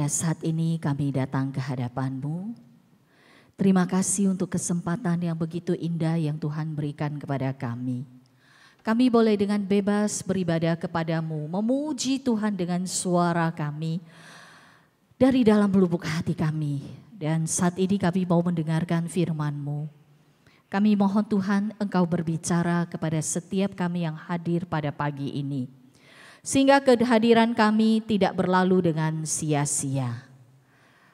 pada saat ini kami datang ke hadapan-Mu. Terima kasih untuk kesempatan yang begitu indah yang Tuhan berikan kepada kami. Kami boleh dengan bebas beribadah kepadamu, memuji Tuhan dengan suara kami dari dalam lubuk hati kami. Dan saat ini kami mau mendengarkan firman-Mu. Kami mohon Tuhan Engkau berbicara kepada setiap kami yang hadir pada pagi ini. Sehingga kehadiran kami tidak berlalu dengan sia-sia.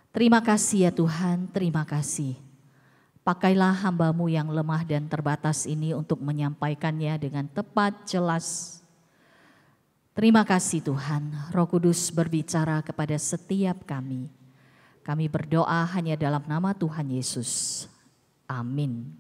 Terima kasih ya Tuhan, terima kasih. Pakailah hamba-Mu yang lemah dan terbatas ini untuk menyampaikannya dengan tepat, jelas. Terima kasih Tuhan, Roh Kudus berbicara kepada setiap kami. Kami berdoa hanya dalam nama Tuhan Yesus. Amin.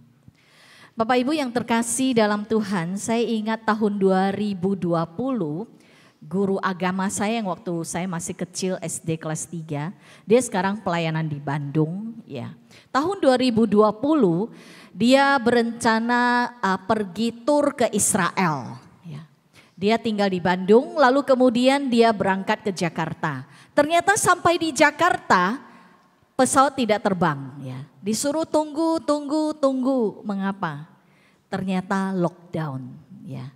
Bapak Ibu yang terkasih dalam Tuhan, saya ingat tahun 2020, guru agama saya yang waktu saya masih kecil SD kelas 3, dia sekarang pelayanan di Bandung ya. Tahun 2020 dia berencana pergi tur ke Israel ya. Dia tinggal di Bandung lalu kemudian dia berangkat ke Jakarta. Ternyata sampai di Jakarta pesawat tidak terbang ya. Disuruh tunggu. Mengapa? Ternyata lockdown ya.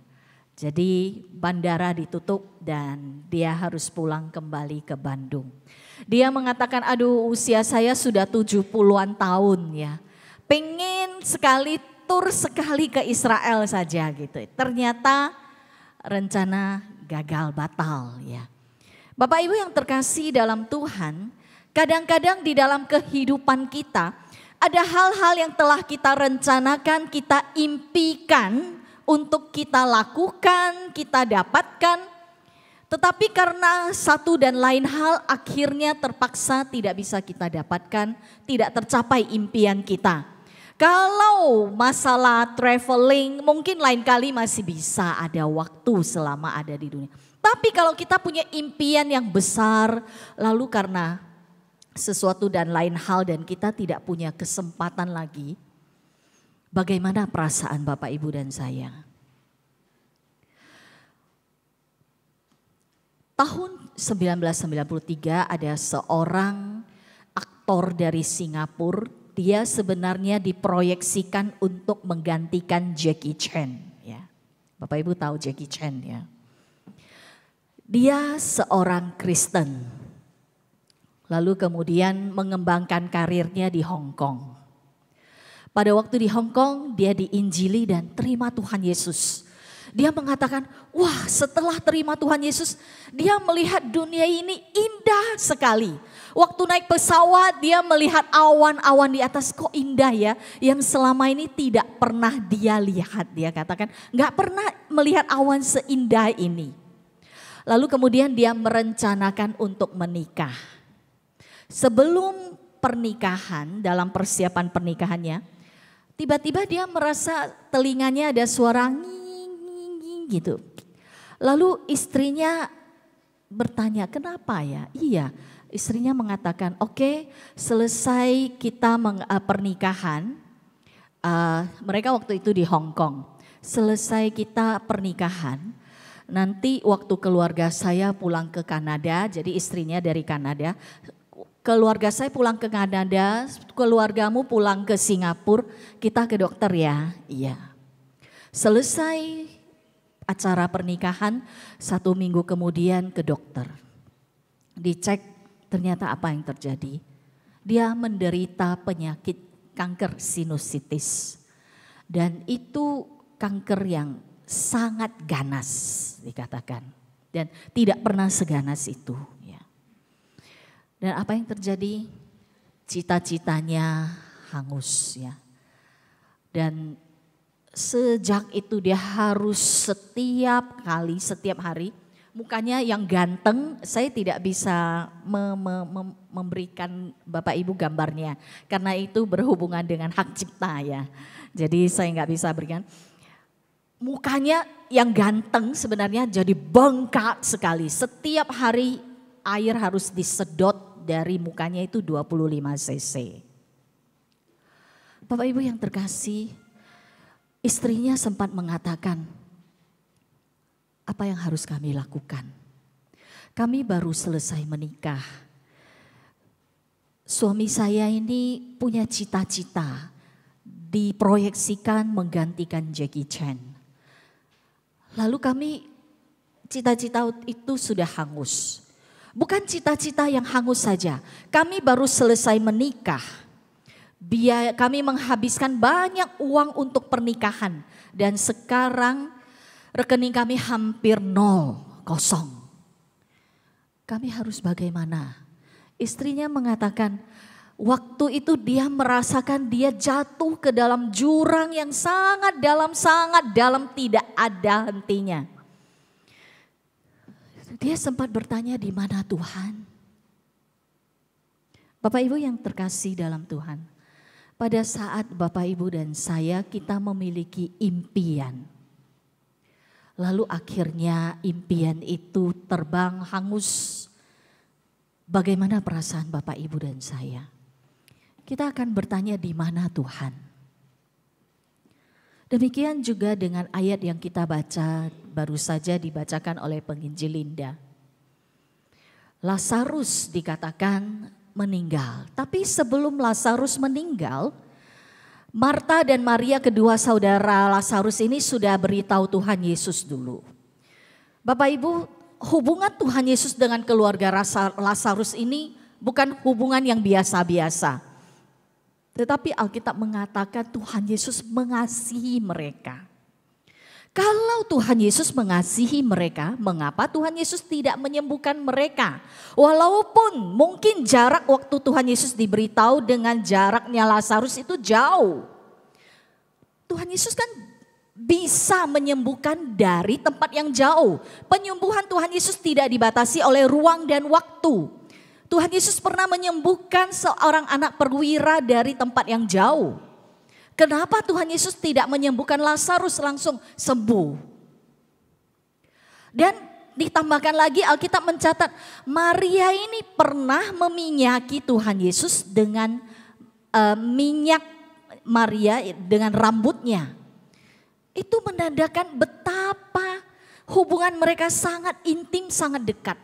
Jadi bandara ditutup dan dia harus pulang kembali ke Bandung. Dia mengatakan, aduh usia saya sudah 70-an tahun ya. Pengen sekali tur sekali ke Israel saja gitu. Ternyata rencana gagal batal ya. Bapak Ibu yang terkasih dalam Tuhan, kadang-kadang di dalam kehidupan kita ada hal-hal yang telah kita rencanakan, kita impikan untuk kita lakukan, kita dapatkan. Tetapi karena satu dan lain hal akhirnya terpaksa tidak bisa kita dapatkan, tidak tercapai impian kita. Kalau masalah traveling mungkin lain kali masih bisa ada waktu selama ada di dunia. Tapi kalau kita punya impian yang besar, lalu karena sesuatu dan lain hal dan kita tidak punya kesempatan lagi, bagaimana perasaan Bapak Ibu dan saya? Tahun 1993 ada seorang aktor dari Singapura, dia sebenarnya diproyeksikan untuk menggantikan Jackie Chan ya. Bapak Ibu tahu Jackie Chan ya. Dia seorang Kristen. Lalu kemudian mengembangkan karirnya di Hong Kong. Pada waktu di Hong Kong dia diinjili dan terima Tuhan Yesus. Dia mengatakan, wah setelah terima Tuhan Yesus, dia melihat dunia ini indah sekali. Waktu naik pesawat dia melihat awan-awan di atas, kok indah ya. Yang selama ini tidak pernah dia lihat, dia katakan gak pernah melihat awan seindah ini. Lalu kemudian dia merencanakan untuk menikah. Sebelum pernikahan, dalam persiapan pernikahannya, tiba-tiba dia merasa telinganya ada suara nging gitu. Lalu istrinya bertanya, kenapa ya? Iya, istrinya mengatakan, oke, selesai kita pernikahan, mereka waktu itu di Hong Kong. Selesai kita pernikahan, nanti waktu keluarga saya pulang ke Kanada, jadi istrinya dari Kanada, keluarga saya pulang ke Kanada, keluargamu pulang ke Singapura, kita ke dokter ya. Iya. Selesai acara pernikahan, 1 minggu kemudian ke dokter. Dicek ternyata apa yang terjadi. Dia menderita penyakit kanker sinusitis. Dan itu kanker yang sangat ganas dikatakan. Dan tidak pernah seganas itu. Ya. Dan apa yang terjadi? Cita-citanya hangus ya. Dan sejak itu dia harus setiap hari, mukanya yang ganteng, saya tidak bisa memberikan Bapak Ibu gambarnya. Karena itu berhubungan dengan hak cipta ya. Jadi saya nggak bisa berikan. Mukanya yang ganteng sebenarnya jadi bengkak sekali. Setiap hari air harus disedot dari mukanya itu 25 cc. Bapak Ibu yang terkasih, istrinya sempat mengatakan, apa yang harus kami lakukan? Kami baru selesai menikah. suami saya ini punya cita-cita diproyeksikan menggantikan Jackie Chan. Lalu kami cita-cita itu sudah hangus. Bukan cita-cita yang hangus saja. Kami baru selesai menikah. Kami menghabiskan banyak uang untuk pernikahan. Dan sekarang rekening kami hampir nol, kosong. Kami harus bagaimana? Istrinya mengatakan, waktu itu dia merasakan dia jatuh ke dalam jurang yang sangat dalam, tidak ada hentinya. Dia sempat bertanya, di mana Tuhan? Bapak Ibu yang terkasih dalam Tuhan, pada saat Bapak Ibu dan saya kita memiliki impian. Lalu akhirnya impian itu terbang hangus. Bagaimana perasaan Bapak Ibu dan saya? Kita akan bertanya, di mana Tuhan? Demikian juga dengan ayat yang kita baca baru saja dibacakan oleh penginjil Linda. Lazarus dikatakan meninggal, tapi sebelum Lazarus meninggal, Marta dan Maria kedua saudara Lazarus ini sudah beritahu Tuhan Yesus dulu. Bapak Ibu, hubungan Tuhan Yesus dengan keluarga Lazarus ini bukan hubungan yang biasa-biasa. Tetapi Alkitab mengatakan Tuhan Yesus mengasihi mereka. Kalau Tuhan Yesus mengasihi mereka, mengapa Tuhan Yesus tidak menyembuhkan mereka? Walaupun mungkin jarak waktu Tuhan Yesus diberitahu dengan jaraknya Lazarus itu jauh. Tuhan Yesus kan bisa menyembuhkan dari tempat yang jauh. Penyembuhan Tuhan Yesus tidak dibatasi oleh ruang dan waktu. Tuhan Yesus pernah menyembuhkan seorang anak perwira dari tempat yang jauh. Kenapa Tuhan Yesus tidak menyembuhkan Lazarus langsung sembuh? Dan ditambahkan lagi Alkitab mencatat Maria ini pernah meminyaki Tuhan Yesus dengan minyak Maria dengan rambutnya. Itu menandakan betapa hubungan mereka sangat intim, sangat dekat.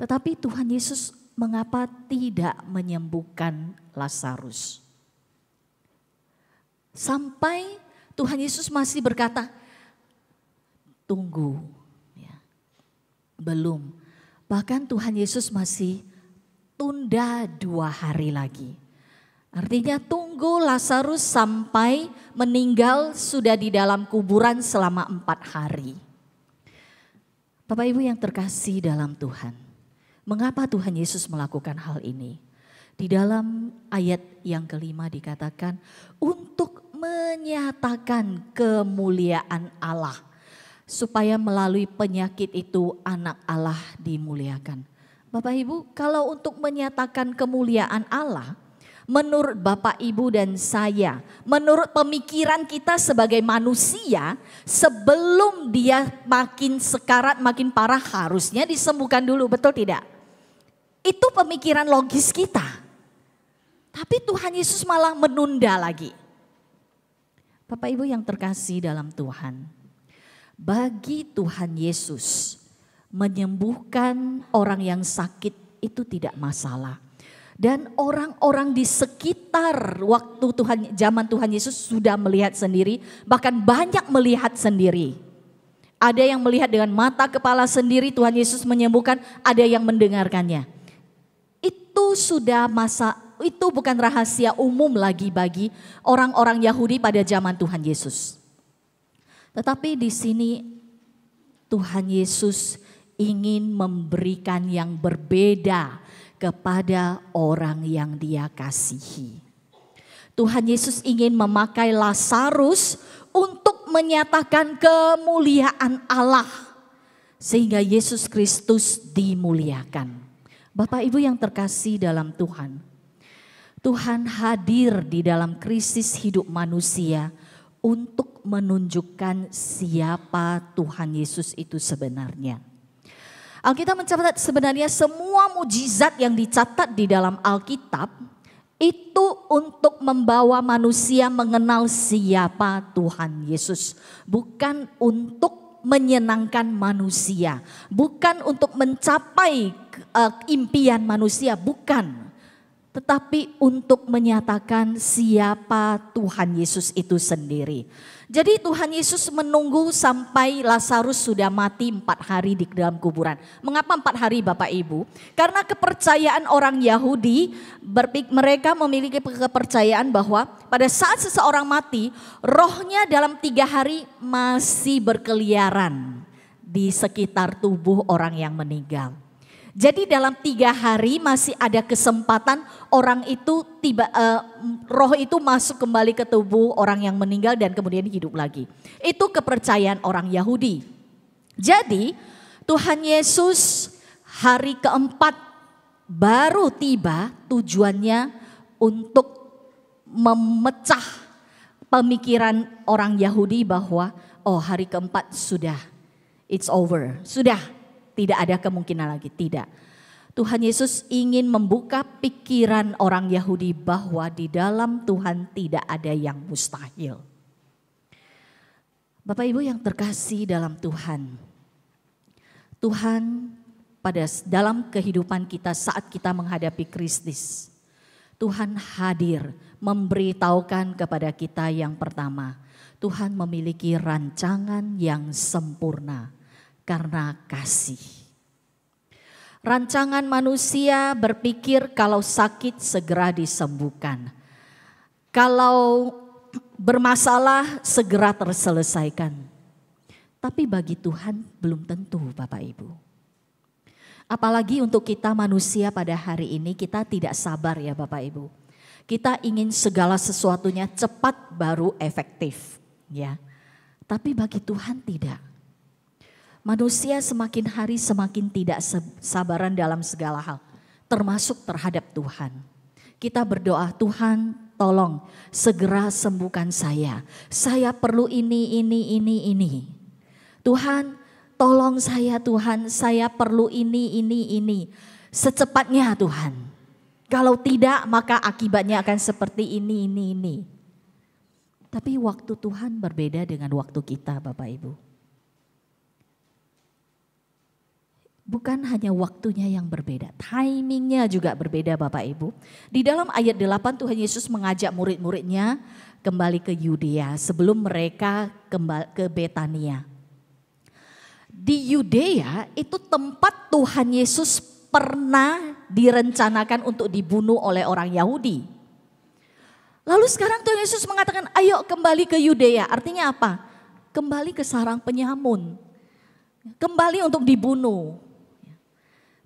Tetapi Tuhan Yesus mengapa tidak menyembuhkan Lazarus? Sampai Tuhan Yesus masih berkata, tunggu. Ya. Belum. Bahkan Tuhan Yesus masih tunda 2 hari lagi. Artinya tunggu Lazarus sampai meninggal sudah di dalam kuburan selama 4 hari. Bapak Ibu yang terkasih dalam Tuhan. Mengapa Tuhan Yesus melakukan hal ini? Di dalam ayat yang kelima dikatakan untuk menyatakan kemuliaan Allah. Supaya melalui penyakit itu anak Allah dimuliakan. Bapak Ibu, kalau untuk menyatakan kemuliaan Allah, menurut Bapak Ibu dan saya, menurut pemikiran kita sebagai manusia, sebelum dia makin sekarat, makin parah harusnya disembuhkan dulu, betul tidak? Itu pemikiran logis kita. Tapi Tuhan Yesus malah menunda lagi. Bapak Ibu yang terkasih dalam Tuhan, bagi Tuhan Yesus menyembuhkan orang yang sakit itu tidak masalah. Dan orang-orang di sekitar waktu zaman Tuhan Yesus sudah melihat sendiri, bahkan banyak melihat sendiri. Ada yang melihat dengan mata kepala sendiri Tuhan Yesus menyembuhkan, ada yang mendengarkannya. Itu bukan rahasia umum lagi bagi orang-orang Yahudi pada zaman Tuhan Yesus. Tetapi di sini Tuhan Yesus ingin memberikan yang berbeda kepada orang yang Dia kasihi. Tuhan Yesus ingin memakai Lazarus untuk menyatakan kemuliaan Allah sehingga Yesus Kristus dimuliakan. Bapak Ibu yang terkasih dalam Tuhan, Tuhan hadir di dalam krisis hidup manusia untuk menunjukkan siapa Tuhan Yesus itu sebenarnya. Alkitab mencatat sebenarnya semua mujizat yang dicatat di dalam Alkitab itu untuk membawa manusia mengenal siapa Tuhan Yesus. Bukan untuk menyenangkan manusia, bukan untuk mencapai impian manusia, bukan. tetapi untuk menyatakan siapa Tuhan Yesus itu sendiri. Jadi Tuhan Yesus menunggu sampai Lazarus sudah mati 4 hari di dalam kuburan. Mengapa 4 hari Bapak Ibu? Karena kepercayaan orang Yahudi, mereka memiliki kepercayaan bahwa pada saat seseorang mati, rohnya dalam 3 hari masih berkeliaran di sekitar tubuh orang yang meninggal. Jadi dalam 3 hari masih ada kesempatan orang itu roh itu masuk kembali ke tubuh orang yang meninggal dan kemudian hidup lagi. Itu kepercayaan orang Yahudi. Jadi Tuhan Yesus hari keempat baru tiba, tujuannya untuk memecah pemikiran orang Yahudi bahwa hari keempat sudah, it's over, sudah. Tidak ada kemungkinan lagi, tidak. Tuhan Yesus ingin membuka pikiran orang Yahudi bahwa di dalam Tuhan tidak ada yang mustahil. Bapak Ibu yang terkasih dalam Tuhan. Tuhan dalam kehidupan kita saat kita menghadapi krisis. Tuhan hadir memberitahukan kepada kita yang pertama. Tuhan memiliki rancangan yang sempurna. Karena kasih. Rancangan manusia berpikir kalau sakit segera disembuhkan. Kalau bermasalah segera terselesaikan. Tapi bagi Tuhan belum tentu Bapak Ibu. Apalagi untuk kita manusia pada hari ini kita tidak sabar ya Bapak Ibu. Kita ingin segala sesuatunya cepat baru efektif. Ya. Tapi bagi Tuhan tidak. Manusia semakin hari semakin tidak sabaran dalam segala hal, termasuk terhadap Tuhan. Kita berdoa, Tuhan tolong segera sembuhkan saya. Saya perlu ini. Tuhan tolong Tuhan, saya perlu ini. Secepatnya Tuhan. Kalau tidak maka akibatnya akan seperti ini. Tapi waktu Tuhan berbeda dengan waktu kita Bapak Ibu. Bukan hanya waktunya yang berbeda, timingnya juga berbeda Bapak Ibu. Di dalam ayat 8 Tuhan Yesus mengajak murid-muridnya kembali ke Yudea sebelum mereka kembali ke Betania. Di Yudea itu tempat Tuhan Yesus pernah direncanakan untuk dibunuh oleh orang Yahudi. Lalu sekarang Tuhan Yesus mengatakan ayo kembali ke Yudea, artinya apa? Kembali ke sarang penyamun, kembali untuk dibunuh.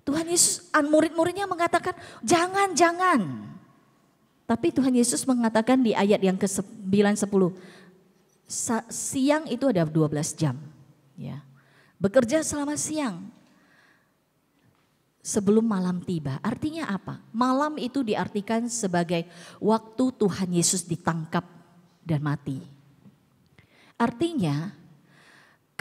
Tuhan Yesus, murid-muridnya mengatakan jangan. Tapi Tuhan Yesus mengatakan di ayat yang ke-9, 10. Siang itu ada 12 jam. Ya. Bekerja selama siang. Sebelum malam tiba. Artinya apa? Malam itu diartikan sebagai waktu Tuhan Yesus ditangkap dan mati. Artinya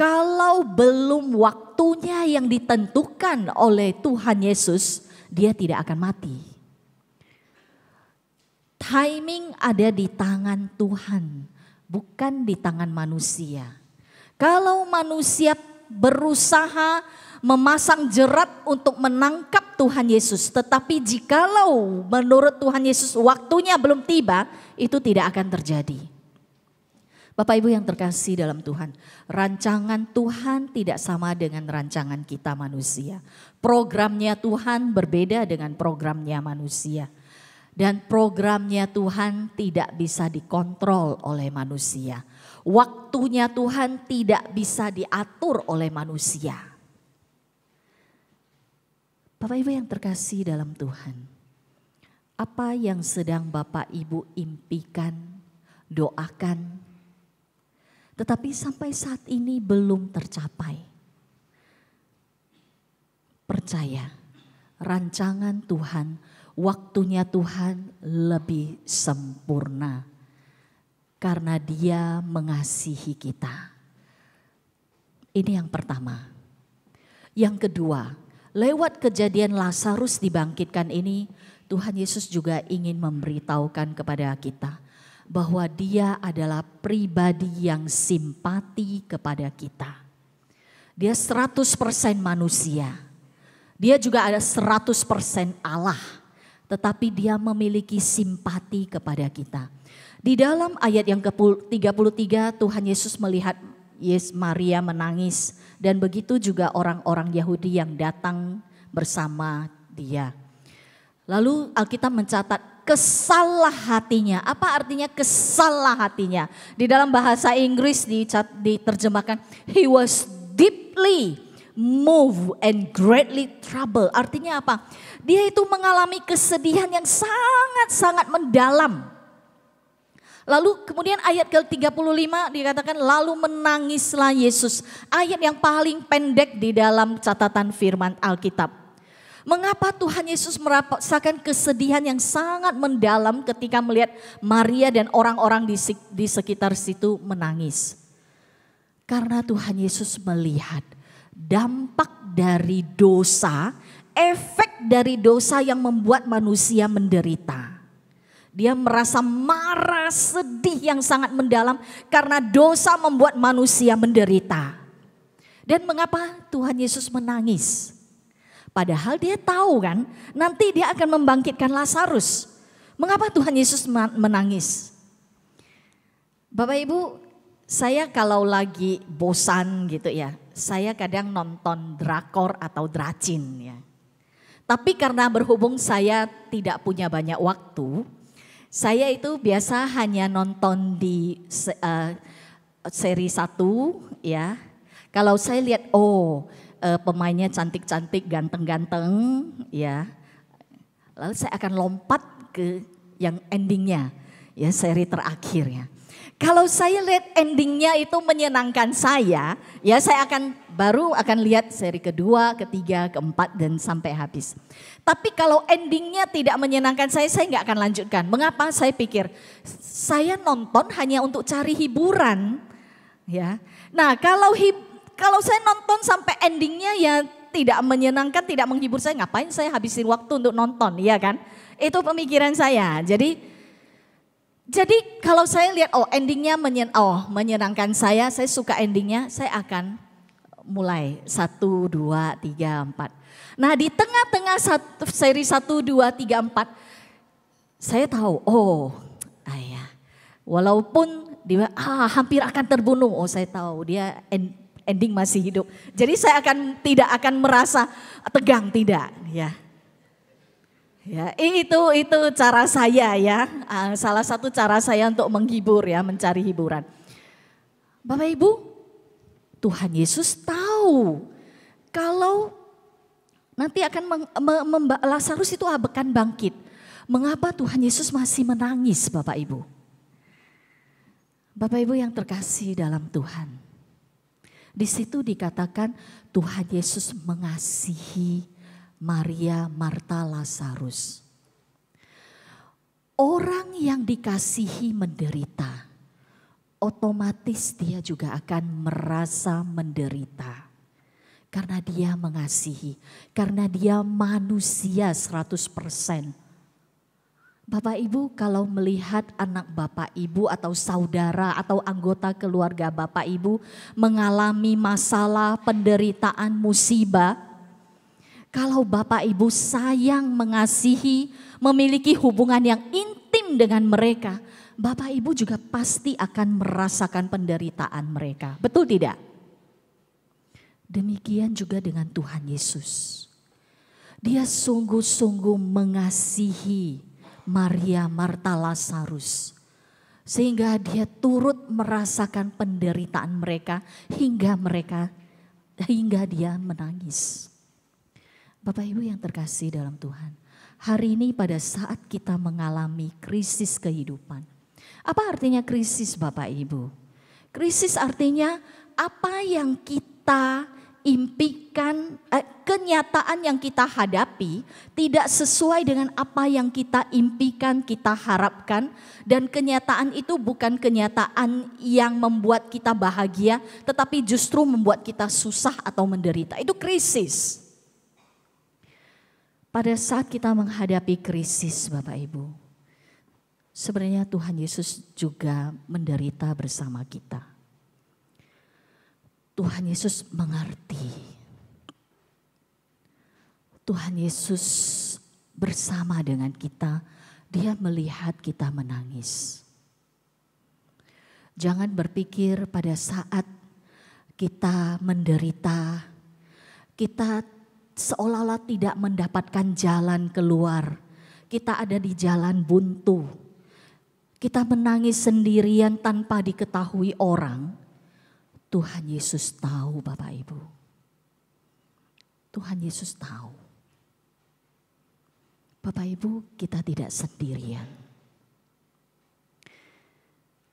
kalau belum waktunya yang ditentukan oleh Tuhan Yesus, dia tidak akan mati. Timing ada di tangan Tuhan, bukan di tangan manusia. Kalau manusia berusaha memasang jerat untuk menangkap Tuhan Yesus, tetapi jikalau menurut Tuhan Yesus waktunya belum tiba, itu tidak akan terjadi. Bapak Ibu yang terkasih dalam Tuhan, rancangan Tuhan tidak sama dengan rancangan kita manusia. Programnya Tuhan berbeda dengan programnya manusia. Dan programnya Tuhan tidak bisa dikontrol oleh manusia. Waktunya Tuhan tidak bisa diatur oleh manusia. Bapak Ibu yang terkasih dalam Tuhan, apa yang sedang Bapak Ibu impikan, doakan, tetapi sampai saat ini belum tercapai. Percaya, rancangan Tuhan, waktunya Tuhan lebih sempurna. Karena Dia mengasihi kita. Ini yang pertama. Yang kedua, lewat kejadian Lazarus dibangkitkan ini, Tuhan Yesus juga ingin memberitahukan kepada kita bahwa Dia adalah pribadi yang simpati kepada kita. Dia 100% manusia. Dia juga ada 100% Allah. tetapi dia memiliki simpati kepada kita. Di dalam ayat yang ke-33 Tuhan Yesus melihat Maria menangis dan begitu juga orang-orang Yahudi yang datang bersama dia. Lalu Alkitab mencatat kesalah hatinya. Apa artinya kesalah hatinya? Di dalam bahasa Inggris diterjemahkan, he was deeply moved and greatly troubled. Artinya apa? Dia itu mengalami kesedihan yang sangat-sangat mendalam. Lalu kemudian ayat ke-35 dikatakan lalu menangislah Yesus. Ayat yang paling pendek di dalam catatan firman Alkitab. Mengapa Tuhan Yesus merasakan kesedihan yang sangat mendalam ketika melihat Maria dan orang-orang di sekitar situ menangis? Karena Tuhan Yesus melihat dampak dari dosa, efek dari dosa yang membuat manusia menderita. Dia merasa marah, sedih yang sangat mendalam karena dosa membuat manusia menderita. Dan mengapa Tuhan Yesus menangis? Padahal dia tahu kan nanti dia akan membangkitkan Lazarus. Mengapa Tuhan Yesus menangis? Bapak Ibu, saya kalau lagi bosan gitu ya, saya kadang nonton drakor atau dracin ya. Tapi karena berhubung saya tidak punya banyak waktu, saya itu biasa hanya nonton di seri 1 ya. Kalau saya lihat pemainnya cantik-cantik, ganteng-ganteng ya. Lalu saya akan lompat ke yang endingnya ya, seri terakhir ya. Kalau saya lihat endingnya itu menyenangkan saya, ya saya baru akan lihat seri kedua, ketiga, keempat dan sampai habis. Tapi kalau endingnya tidak menyenangkan saya nggak akan lanjutkan. Mengapa? Saya pikir saya nonton hanya untuk cari hiburan ya. Nah kalau saya nonton sampai endingnya ya tidak menyenangkan, tidak menghibur saya, ngapain saya habisin waktu untuk nonton, ya kan? Itu pemikiran saya. Jadi kalau saya lihat endingnya menyenangkan saya suka endingnya, saya akan mulai 1, 2, 3, 4. Nah di tengah-tengah seri 1, 2, 3, 4, saya tahu walaupun dia hampir akan terbunuh, saya tahu dia ending masih hidup. Jadi saya tidak akan merasa tegang, tidak ya. Ya, itu cara saya ya. Salah satu cara saya untuk menghibur ya, mencari hiburan. Bapak Ibu, Tuhan Yesus tahu kalau nanti akan Lazarus itu akan bangkit. Mengapa Tuhan Yesus masih menangis, Bapak Ibu? Bapak Ibu yang terkasih dalam Tuhan. Di situ dikatakan Tuhan Yesus mengasihi Maria, Marta, Lazarus. Orang yang dikasihi menderita, otomatis dia juga akan merasa menderita. Karena dia mengasihi, karena dia manusia 100%. Bapak Ibu kalau melihat anak Bapak Ibu atau saudara atau anggota keluarga Bapak Ibu mengalami masalah, penderitaan, musibah. Kalau Bapak Ibu sayang, mengasihi, memiliki hubungan yang intim dengan mereka, Bapak Ibu juga pasti akan merasakan penderitaan mereka. Betul tidak? Demikian juga dengan Tuhan Yesus. Dia sungguh-sungguh mengasihi Maria, Marta, Lazarus. Sehingga dia turut merasakan penderitaan mereka hingga dia menangis. Bapak Ibu yang terkasih dalam Tuhan, hari ini pada saat kita mengalami krisis kehidupan. Apa artinya krisis Bapak Ibu? Krisis artinya apa yang kita impikan, kenyataan yang kita hadapi tidak sesuai dengan apa yang kita impikan, kita harapkan. Dan kenyataan itu bukan kenyataan yang membuat kita bahagia, tetapi justru membuat kita susah atau menderita. Itu krisis. Pada saat kita menghadapi krisis Bapak Ibu, sebenarnya Tuhan Yesus juga menderita bersama kita. Tuhan Yesus mengerti. Tuhan Yesus bersama dengan kita. Dia melihat kita menangis. Jangan berpikir pada saat kita menderita, kita seolah-olah tidak mendapatkan jalan keluar. Kita ada di jalan buntu. Kita menangis sendirian tanpa diketahui orang. Tuhan Yesus tahu, Bapak Ibu. Tuhan Yesus tahu. Bapak Ibu, kita tidak sendirian.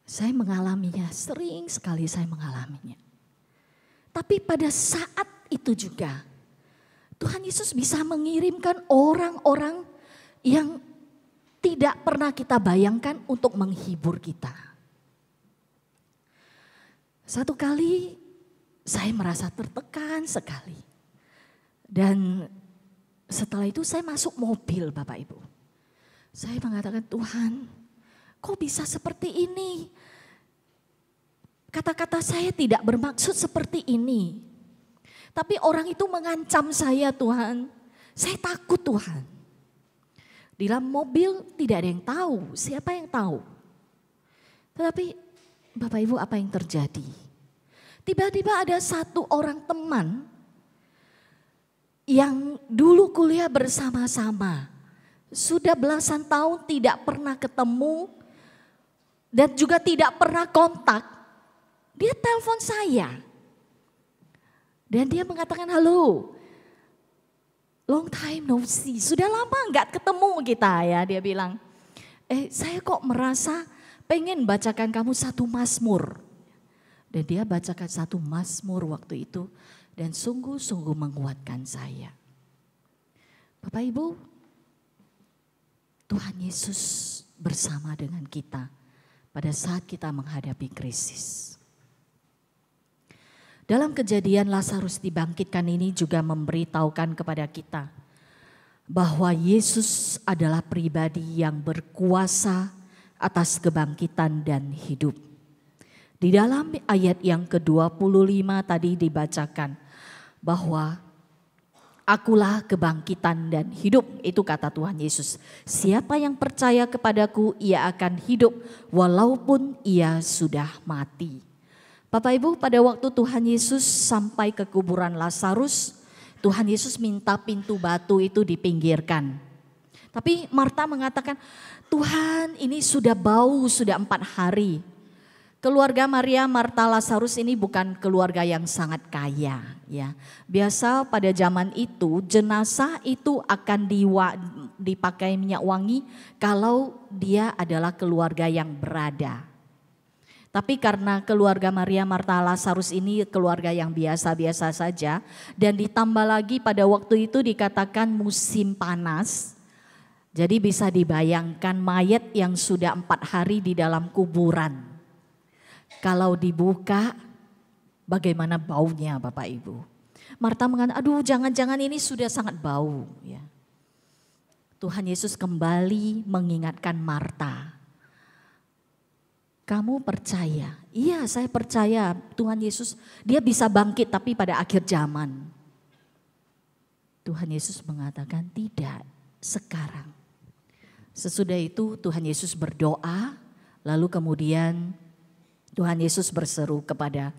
Saya mengalaminya, sering sekali saya mengalaminya. Tapi pada saat itu juga, Tuhan Yesus bisa mengirimkan orang-orang yang tidak pernah kita bayangkan untuk menghibur kita. Satu kali saya merasa tertekan sekali. Dan setelah itu saya masuk mobil, Bapak Ibu. Saya mengatakan, Tuhan, kok bisa seperti ini? Kata-kata saya tidak bermaksud seperti ini. Tapi orang itu mengancam saya, Tuhan. Saya takut, Tuhan. Di dalam mobil tidak ada yang tahu, siapa yang tahu. Tetapi Bapak Ibu, apa yang terjadi? Tiba-tiba ada satu orang teman yang dulu kuliah bersama-sama. Sudah belasan tahun tidak pernah ketemu dan juga tidak pernah kontak. Dia telepon saya. Dan dia mengatakan, halo, long time no see. Sudah lama enggak ketemu kita ya, dia bilang. Saya kok merasa pengen bacakan kamu satu mazmur. Dan dia bacakan satu mazmur waktu itu. Dan sungguh-sungguh menguatkan saya. Bapak Ibu, Tuhan Yesus bersama dengan kita pada saat kita menghadapi krisis. Dalam kejadian Lazarus dibangkitkan ini juga memberitahukan kepada kita bahwa Yesus adalah pribadi yang berkuasa atas kebangkitan dan hidup. Di dalam ayat yang ke-25 tadi dibacakan bahwa akulah kebangkitan dan hidup, itu kata Tuhan Yesus. Siapa yang percaya kepadaku ia akan hidup walaupun ia sudah mati. Bapak Ibu, pada waktu Tuhan Yesus sampai ke kuburan Lazarus, Tuhan Yesus minta pintu batu itu dipinggirkan. Tapi Marta mengatakan, Tuhan ini sudah bau, sudah 4 hari. Keluarga Maria, Marta, Lazarus ini bukan keluarga yang sangat kaya. Ya. Biasa pada zaman itu jenazah itu akan dipakai minyak wangi kalau dia adalah keluarga yang berada. Tapi karena keluarga Maria, Marta, Lazarus ini keluarga yang biasa-biasa saja. Dan ditambah lagi pada waktu itu dikatakan musim panas. Jadi bisa dibayangkan mayat yang sudah 4 hari di dalam kuburan. Kalau dibuka bagaimana baunya Bapak Ibu. Marta mengatakan, aduh jangan-jangan ini sudah sangat bau. Ya. Tuhan Yesus kembali mengingatkan Marta. Kamu percaya? Iya, saya percaya Tuhan Yesus dia bisa bangkit tapi pada akhir zaman. Tuhan Yesus mengatakan tidak sekarang. Sesudah itu Tuhan Yesus berdoa, lalu kemudian Tuhan Yesus berseru kepada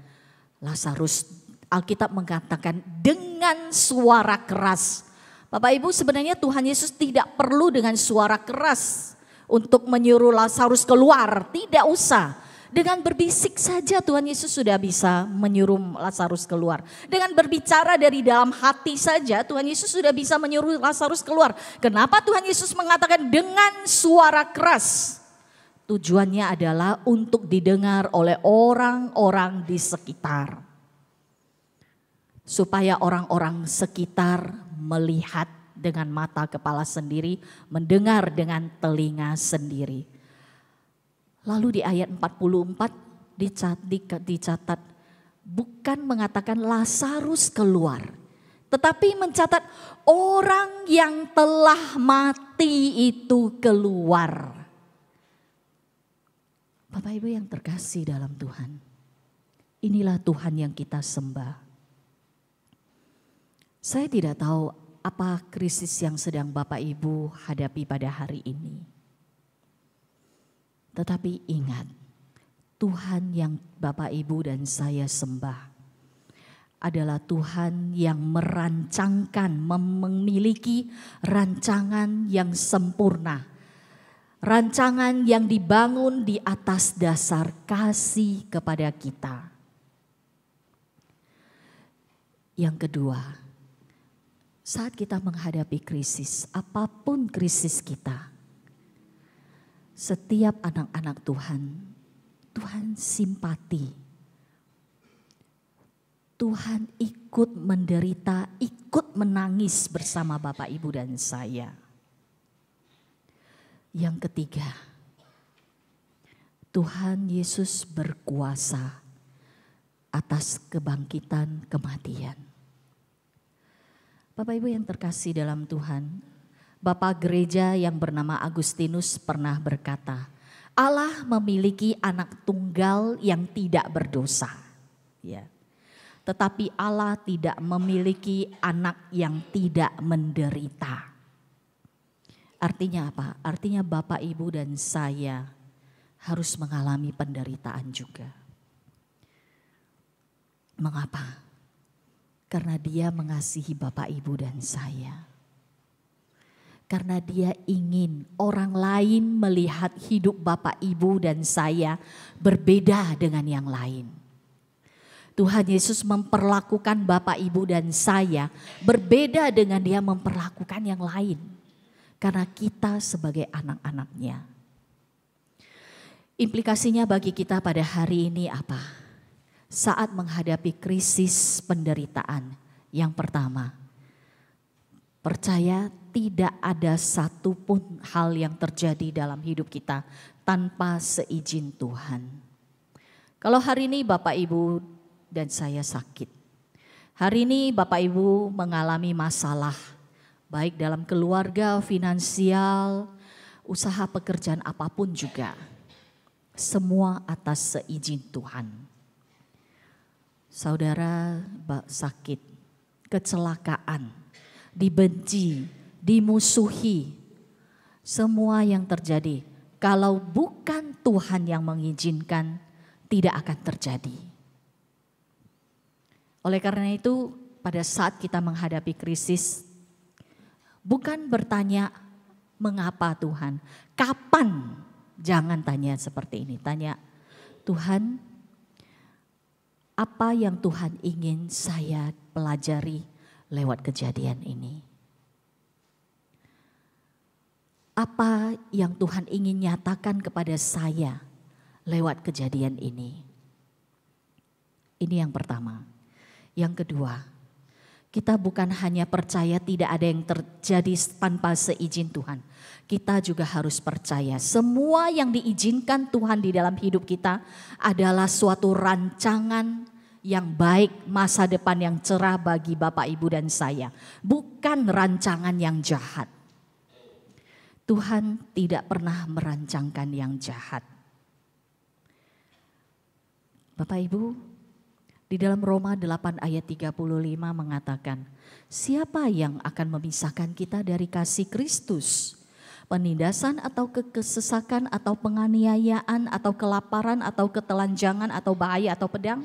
Lazarus. Alkitab mengatakan dengan suara keras. Bapak Ibu, sebenarnya Tuhan Yesus tidak perlu dengan suara keras untuk menyuruh Lazarus keluar, tidak usah. Dengan berbisik saja Tuhan Yesus sudah bisa menyuruh Lazarus keluar. Dengan berbicara dari dalam hati saja Tuhan Yesus sudah bisa menyuruh Lazarus keluar. Kenapa Tuhan Yesus mengatakan dengan suara keras? Tujuannya adalah untuk didengar oleh orang-orang di sekitar. Supaya orang-orang sekitar melihat dengan mata kepala sendiri, mendengar dengan telinga sendiri. Lalu di ayat 44 dicatat bukan mengatakan Lazarus keluar, tetapi mencatat orang yang telah mati itu keluar. Bapak Ibu yang terkasih dalam Tuhan, inilah Tuhan yang kita sembah. Saya tidak tahu apa krisis yang sedang Bapak Ibu hadapi pada hari ini. Tetapi ingat, Tuhan yang Bapak Ibu dan saya sembah adalah Tuhan yang merancangkan, memiliki rancangan yang sempurna. Rancangan yang dibangun di atas dasar kasih kepada kita. Yang kedua, saat kita menghadapi krisis, apapun krisis kita, setiap anak-anak Tuhan, Tuhan simpati. Tuhan ikut menderita, ikut menangis bersama Bapak, Ibu, dan saya. Yang ketiga, Tuhan Yesus berkuasa atas kebangkitan kematian. Bapak Ibu yang terkasih dalam Tuhan, Bapak gereja yang bernama Agustinus pernah berkata, Allah memiliki anak tunggal yang tidak berdosa. Ya. Tetapi Allah tidak memiliki anak yang tidak menderita. Artinya apa? Artinya Bapak, Ibu, dan saya harus mengalami penderitaan juga. Mengapa? Karena Dia mengasihi Bapak, Ibu, dan saya. Karena Dia ingin orang lain melihat hidup Bapak, Ibu, dan saya berbeda dengan yang lain. Tuhan Yesus memperlakukan Bapak, Ibu, dan saya berbeda dengan Dia memperlakukan yang lain. Karena kita sebagai anak-anak-Nya. Implikasinya bagi kita pada hari ini apa? Saat menghadapi krisis penderitaan, yang pertama, percaya tidak ada satupun hal yang terjadi dalam hidup kita tanpa seizin Tuhan. Kalau hari ini Bapak, Ibu, dan saya sakit. Hari ini Bapak, Ibu mengalami masalah, baik dalam keluarga, finansial, usaha pekerjaan apapun juga. Semua atas seizin Tuhan. Saudara sakit, kecelakaan, dibenci, dimusuhi. Semua yang terjadi, kalau bukan Tuhan yang mengizinkan, tidak akan terjadi. Oleh karena itu, pada saat kita menghadapi krisis, bukan bertanya mengapa Tuhan, kapan? Jangan tanya seperti ini, tanya Tuhan, apa yang Tuhan ingin saya pelajari lewat kejadian ini? Apa yang Tuhan ingin nyatakan kepada saya lewat kejadian ini? Ini yang pertama. Yang kedua, kita bukan hanya percaya tidak ada yang terjadi tanpa seizin Tuhan. Kita juga harus percaya semua yang diizinkan Tuhan di dalam hidup kita adalah suatu rancangan yang baik, masa depan yang cerah bagi Bapak, Ibu, dan saya. Bukan rancangan yang jahat. Tuhan tidak pernah merancangkan yang jahat. Bapak, Ibu, di dalam Roma 8 ayat 35 mengatakan, siapa yang akan memisahkan kita dari kasih Kristus? Penindasan atau kesesakan atau penganiayaan atau kelaparan atau ketelanjangan atau bahaya atau pedang?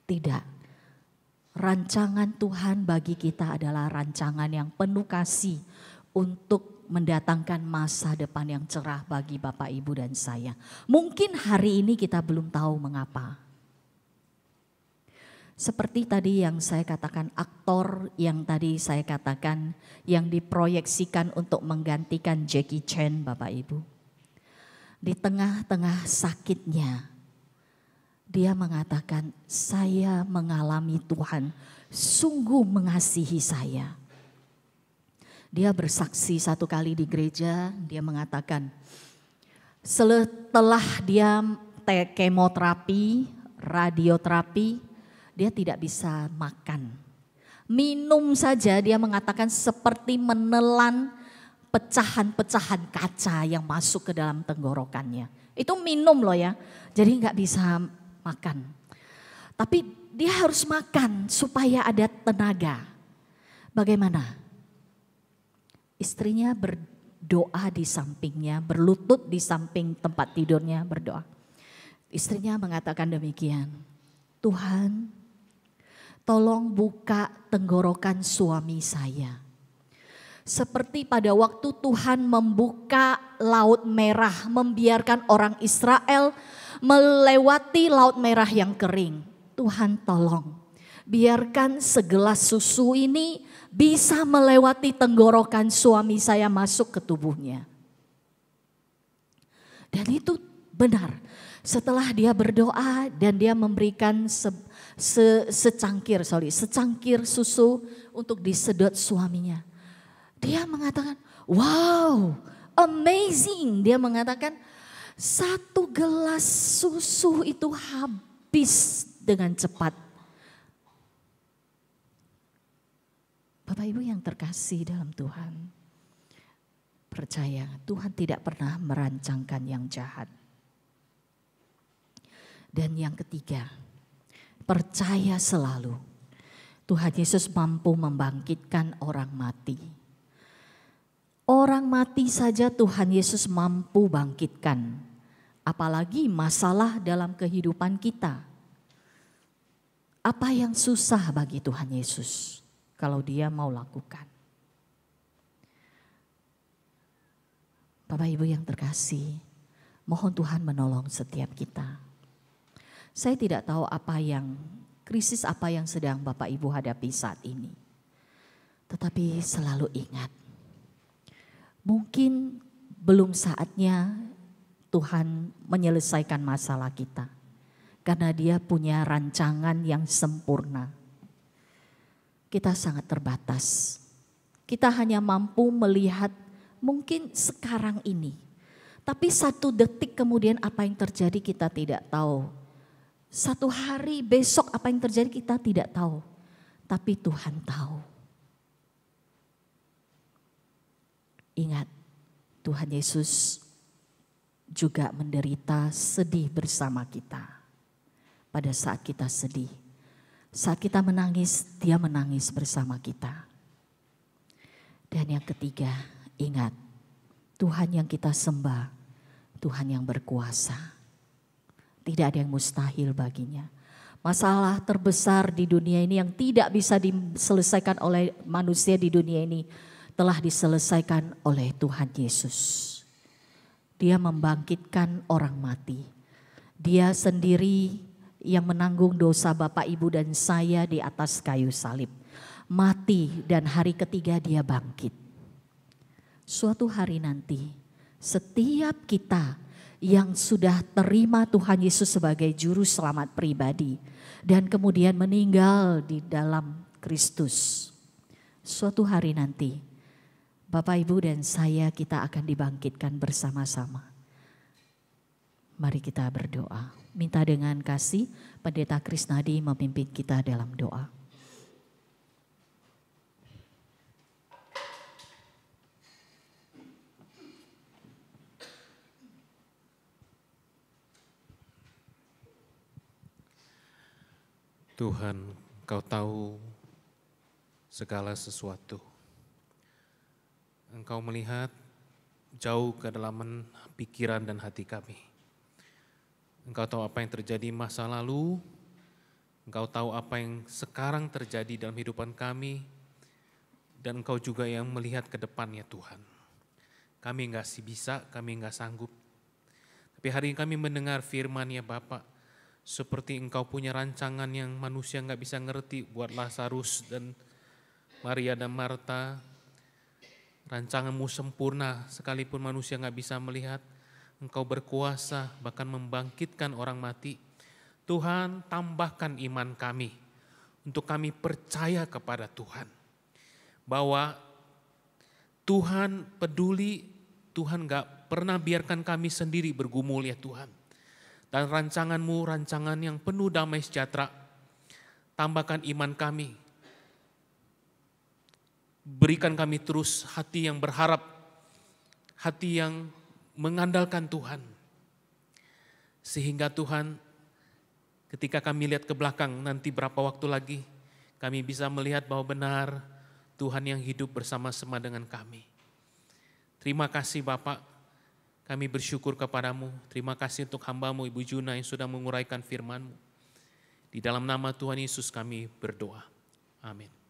Tidak. Rancangan Tuhan bagi kita adalah rancangan yang penuh kasih untuk mendatangkan masa depan yang cerah bagi Bapak, Ibu, dan saya. Mungkin hari ini kita belum tahu mengapa. Seperti tadi yang saya katakan, aktor yang tadi saya katakan yang diproyeksikan untuk menggantikan Jackie Chan, Bapak, Ibu. Di tengah-tengah sakitnya, dia mengatakan, saya mengalami Tuhan sungguh mengasihi saya. Dia bersaksi satu kali di gereja, dia mengatakan, setelah dia kemoterapi, radioterapi, dia tidak bisa makan. Minum saja dia mengatakan seperti menelan pecahan-pecahan kaca yang masuk ke dalam tenggorokannya. Itu minum loh ya, jadi nggak bisa makan. Tapi dia harus makan supaya ada tenaga. Bagaimana? Istrinya berdoa di sampingnya, berlutut di samping tempat tidurnya berdoa. Istrinya mengatakan demikian, Tuhan, tolong buka tenggorokan suami saya. Seperti pada waktu Tuhan membuka Laut Merah, membiarkan orang Israel melewati Laut Merah yang kering. Tuhan tolong, biarkan segelas susu ini bisa melewati tenggorokan suami saya masuk ke tubuhnya. Dan itu benar. Setelah dia berdoa dan dia memberikan secangkir susu untuk disedot suaminya. Dia mengatakan, wow, amazing. Dia mengatakan, 1 gelas susu itu habis dengan cepat. Bapak Ibu yang terkasih dalam Tuhan, percaya Tuhan tidak pernah merancangkan yang jahat. Dan yang ketiga, percaya selalu Tuhan Yesus mampu membangkitkan orang mati. Orang mati saja Tuhan Yesus mampu bangkitkan, apalagi masalah dalam kehidupan kita. Apa yang susah bagi Tuhan Yesus kalau Dia mau lakukan? Bapak Ibu yang terkasih, mohon Tuhan menolong setiap kita. Saya tidak tahu krisis apa yang sedang Bapak Ibu hadapi saat ini. Tetapi selalu ingat, mungkin belum saatnya Tuhan menyelesaikan masalah kita. Karena Dia punya rancangan yang sempurna. Kita sangat terbatas. Kita hanya mampu melihat mungkin sekarang ini. Tapi 1 detik kemudian apa yang terjadi kita tidak tahu. 1 hari besok apa yang terjadi kita tidak tahu. Tapi Tuhan tahu. Ingat, Tuhan Yesus juga menderita sedih bersama kita. Pada saat kita sedih, saat kita menangis, Dia menangis bersama kita. Dan yang ketiga, ingat, Tuhan yang kita sembah, Tuhan yang berkuasa. Tidak ada yang mustahil baginya. Masalah terbesar di dunia ini yang tidak bisa diselesaikan oleh manusia di dunia ini telah diselesaikan oleh Tuhan Yesus. Dia membangkitkan orang mati. Dia sendiri yang menanggung dosa Bapak Ibu dan saya di atas kayu salib. Mati dan hari ketiga Dia bangkit. Suatu hari nanti setiap kita yang sudah terima Tuhan Yesus sebagai juru selamat pribadi dan kemudian meninggal di dalam Kristus. Suatu hari nanti Bapak Ibu dan saya kita akan dibangkitkan bersama-sama. Mari kita berdoa. Minta dengan kasih Pendeta Krisnadi memimpin kita dalam doa. Tuhan, Kau tahu segala sesuatu. Engkau melihat jauh ke dalam pikiran dan hati kami. Engkau tahu apa yang terjadi masa lalu. Engkau tahu apa yang sekarang terjadi dalam kehidupan kami. Dan Engkau juga yang melihat ke depan ya Tuhan. Kami enggak bisa, kami enggak sanggup. Tapi hari ini kami mendengar firman ya Bapak. Seperti Engkau punya rancangan yang manusia enggak bisa ngerti buat Lazarus dan Maria dan Marta. Rancangan-Mu sempurna sekalipun manusia enggak bisa melihat. Engkau berkuasa bahkan membangkitkan orang mati. Tuhan, tambahkan iman kami untuk kami percaya kepada Tuhan. Bahwa Tuhan peduli, Tuhan enggak pernah biarkan kami sendiri bergumul ya Tuhan. Dan rancangan-Mu rancangan yang penuh damai sejahtera. Tambahkan iman kami. Berikan kami terus hati yang berharap, hati yang mengandalkan Tuhan. Sehingga Tuhan, ketika kami lihat ke belakang nanti berapa waktu lagi, kami bisa melihat bahwa benar Tuhan yang hidup bersama-sama dengan kami. Terima kasih Bapak, kami bersyukur kepadamu. Terima kasih untuk hamba-Mu Ibu Juna yang sudah menguraikan firman-Mu. Di dalam nama Tuhan Yesus kami berdoa. Amin.